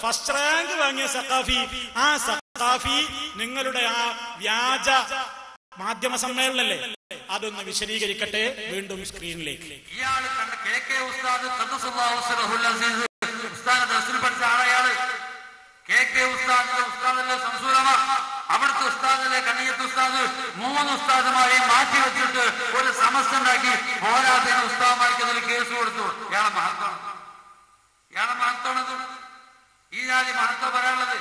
First rank വാങ്ങിയ സഖാഫി, ആ സഖാഫി നിങ്ങളുടെ ആ വ്യാജ മാധ്യമ സമ്മേളനല്ലേ, അതൊന്ന് വിശദീകരിക്കട്ടെ. വീണ്ടും സ്ക്രീനിലേക്ക്. ഇയാൾ കണ്ട KK ഉസ്താദ് ദർസിൽ പഠിച്ച ആളയാള് KK ഉസ്താദിലെ സംസൂരമ, അവിടുത്തെ ഉസ്താദിലെ കണ്ണിയത്ത് ഉസ്താദ് 3 ഉസ്താദുമാരെ മാറ്റി വെച്ചിട്ട് ഒരു സമസ്ത ഉണ്ടാക്കി. പോരാത്തതിന് ഉസ്താദുമാർക്ക് അതിൽ കേസ് കൊടുത്തു. ഇയാളെ മഹത്വമാണത്. ഈ ജാതി മഹത്വം പറയാനുള്ളത്.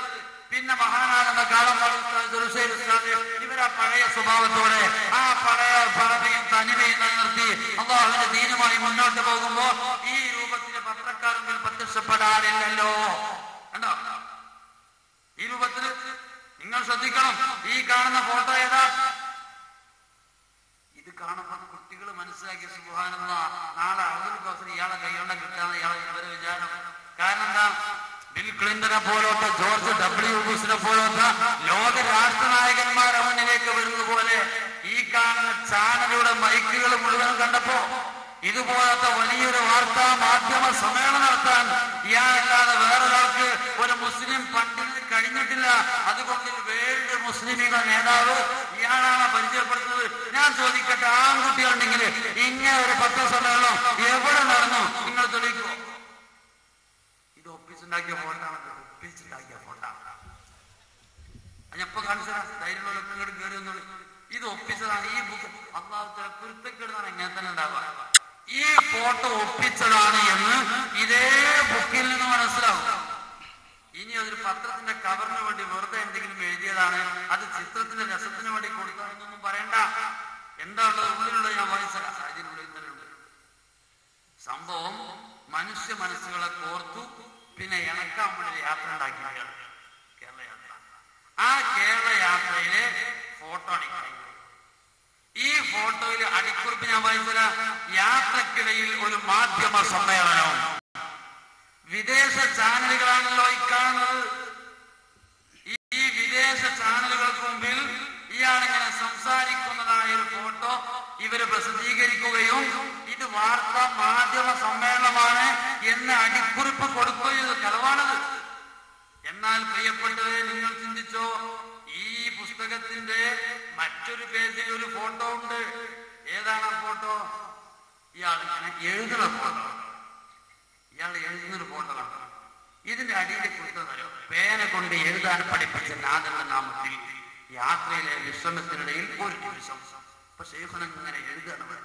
പിന്നെ മഹാനാകുന്ന കാളമ്പാട് ഉസ്താദ് ഇവരാ പഴയ സ്വഭാവത്തോടെ ആ പഴയ പഴമയും തനിമയും നിലനിർത്തി അല്ലാഹുവിന്റെ ദീനുമായി മുന്നോട്ട് പോകുമ്പോ ഈ രൂപത്തിൽ പത്രക്കാരെങ്കിൽ പ്രത്യക്ഷപ്പെടാറില്ലല്ലോ. കണ്ടോ? ഈ രൂപത്തിൽ നിങ്ങൾ ശ്രദ്ധിക്കണം. ഈ കാണുന്ന ഫോട്ടോ ഏതാ? ഇത് കാണുമ്പോൾ കുട്ടികൾ മനസ്സിലാക്കി സുബ്ഹാനല്ലാഹ്, നാളെ അബ്ദുൽ ഖാസിർ ഇയാളെ കൈകൊണ്ട് കിട്ടാന്ന് ഇവരെ വിചാരം. കാരണം എന്താ? ബിൽ ക്ലിന്റനെ പോലത്തെ, ജോർജ് W. ബുഷിനെ പോലത്തെ ലോക രാഷ്ട്രനായകന്മാരെ മുന്നിലേക്ക് വരുന്നത് പോലെ ഈ കാണുന്ന ചാനലുകളുടെ മൈക്കുകൾ മുഴുവനും കണ്ടപ്പോ ഇതുപോലത്തെ വലിയൊരു വാർത്താ മാധ്യമ സമ്മേളനം നടത്താൻ ഇയാളല്ലാതെ വേറൊരാൾക്ക് ഒരു മുസ്ലിം പണ്ഡിതന് കഴിഞ്ഞിട്ടില്ല. അതുകൊണ്ട് വേൾഡ് മുസ്ലിമികളുടെ നേതാവ് ഇയാളാണ് പരിചയപ്പെടുത്തുന്നത്. ഞാൻ ചോദിക്കട്ടെ, ആൺകുട്ടികളുണ്ടെങ്കിൽ ഇങ്ങനെ ഒരു പത്രസമ്മേളനം എവിടെ നടന്നു? നിങ്ങൾ തെളിയിക്കുമോ? ഇത് ഒപ്പിച്ചുണ്ടാക്കിയ ഫോട്ടാണ്. ഒപ്പിച്ചുണ്ടാക്കിയ ഫോട്ടാണ്. ഞാനിപ്പോ കാണിച്ചാൽ ധൈര്യമുള്ളവരൊക്കെ ഇങ്ങോട്ട് കയറി വന്നോളൂ. ഇത് ഒപ്പിച്ചതാണ്. ഈ ബുക്ക് അള്ളാഹുവിന്റെ കുരുത്തക്കേടാണ് ഇങ്ങനെ തന്നെ ഉണ്ടാവുക. ഈ ഫോട്ടോ ഒപ്പിച്ചതാണ് എന്ന് ഇതേ ബുക്കിൽ നിന്ന് മനസ്സിലാവും. ഇനി അതൊരു പത്രത്തിന്റെ കവറിന് വേണ്ടി വെറുതെ എന്തെങ്കിലും എഴുതിയതാണ്, അത് ചിത്രത്തിന്റെ രസത്തിന് വേണ്ടി കൊടുത്താണെന്നൊന്നും പറയണ്ട. എന്താ ഉള്ളത്? ഉള്ളിലുള്ളത് ഞാൻ വായിച്ചത് ഇതിനുള്ളിൽ തന്നെ ഉണ്ട്. സംഭവം മനുഷ്യ മനസ്സുകളെ കോർത്തു പിന്നെ ഇണക്കാൻ വേണ്ടി യാത്ര ഉണ്ടാക്കിയ കേരള യാത്ര. ആ കേരള യാത്രയിലെ ഫോട്ടോ അടിക്കണം. ഈ ഫോട്ടോയിൽ അടിക്കുറിപ്പ് ഞാൻ വായിച്ചത്, യാത്രക്കിടയിൽ ഒരു മാധ്യമ സമ്മേളനവും. വിദേശ ചാനലുകളാണല്ലോ ഈ കാണുന്നത്. ഈ വിദേശ ചാനലുകൾക്ക് മുമ്പിൽ ഇയാളിങ്ങനെ സംസാരിക്കുന്നതായ ഒരു ഫോട്ടോ ഇവര് പ്രസിദ്ധീകരിക്കുകയും ഇത് വാർത്താ മാധ്യമ സമ്മേളനമാണ് എന്ന് അടിക്കുറിപ്പ് കൊടുക്കുകയും ചെയ്ത കളവാണത്. എന്നാൽ പ്രിയപ്പെട്ടവരെ, നിങ്ങൾ ചിന്തിച്ചോ, ഈ പുസ്തകത്തിന്റെ മറ്റൊരു പേജിൽ ഒരു ഫോട്ടോ ഉണ്ട്. ഏതാണ് ആ ഫോട്ടോ? ഇയാൾ ഇങ്ങനെ എഴുതുന്ന ഫോട്ടോ. ഇയാൾ എഴുതുന്നൊരു ഫോട്ടോ കണ്ടോ? ഇതിന്റെ അടിയിൽ കൊടുത്തതല്ലോ, പേന കൊണ്ട് എഴുതാൻ പഠിപ്പിച്ച നാഥന്റെ നാമത്തിൽ യാത്രയിലെ വിശ്രമത്തിനിടയിൽ ഒരു നിമിഷം. അപ്പൊ ശൈഖുന ഇങ്ങനെ എഴുതുകയാണ്.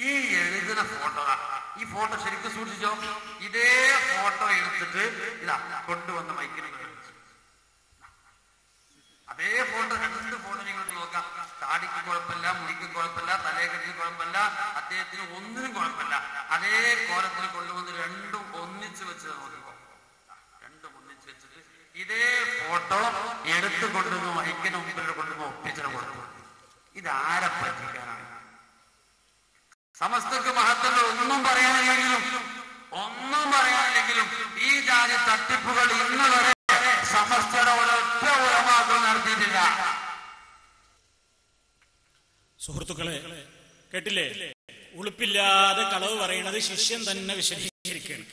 ഈ എഴുതുന്ന ഫോട്ടോ, ഈ ഫോട്ടോ ശരിക്കും സൂക്ഷിച്ചോ. ഇതേ ഫോട്ടോ എടുത്തിട്ട് ഇതാ കൊണ്ടുവന്ന മൈക്കിനെ അതേ ഫോട്ടോ, 2 ഫോട്ടോ നിങ്ങൾ നോക്കാം. താടിക്ക് കുഴപ്പമില്ല, മുടിക്ക് കുഴപ്പമില്ല, തലയെക്കെട്ടിന് കുഴപ്പമില്ല, അദ്ദേഹത്തിന് ഒന്നിനും കുഴപ്പമില്ല. അതേ കോലത്തിൽ കൊണ്ടുവന്ന് 2ഉം ഒന്നിച്ച് വെച്ച് നോക്കിക്കോ. 2ഉം ഒന്നിച്ച് വെച്ചിട്ട് ഇതേ ഫോട്ടോ എടുത്തു കൊണ്ടുവന്ന് മൈക്കിന് മുമ്പിൽ കൊണ്ടുവന്ന് ഒപ്പിച്ചിട്ട് കൊടുത്തു. ഇതാരെ പറ്റിക്കാനാണ്? സമസ്തക്ക് മഹത്വങ്ങൾ ഒന്നും പറയാനില്ലെങ്കിലും ഈ ജാതി തട്ടിപ്പുകൾ ഇന്ന് വരെ സമസ്തയുടെ ഒരൊറ്റ ഉലമാക്കൾ നടത്തിയിട്ടില്ല. സുഹൃത്തുക്കളെ, കേട്ടില്ലേ? ഉളുപ്പില്ലാതെ കളവ് പറയുന്നത് ശിഷ്യൻ തന്നെ വിശദീകരിക്കുകയാണ്.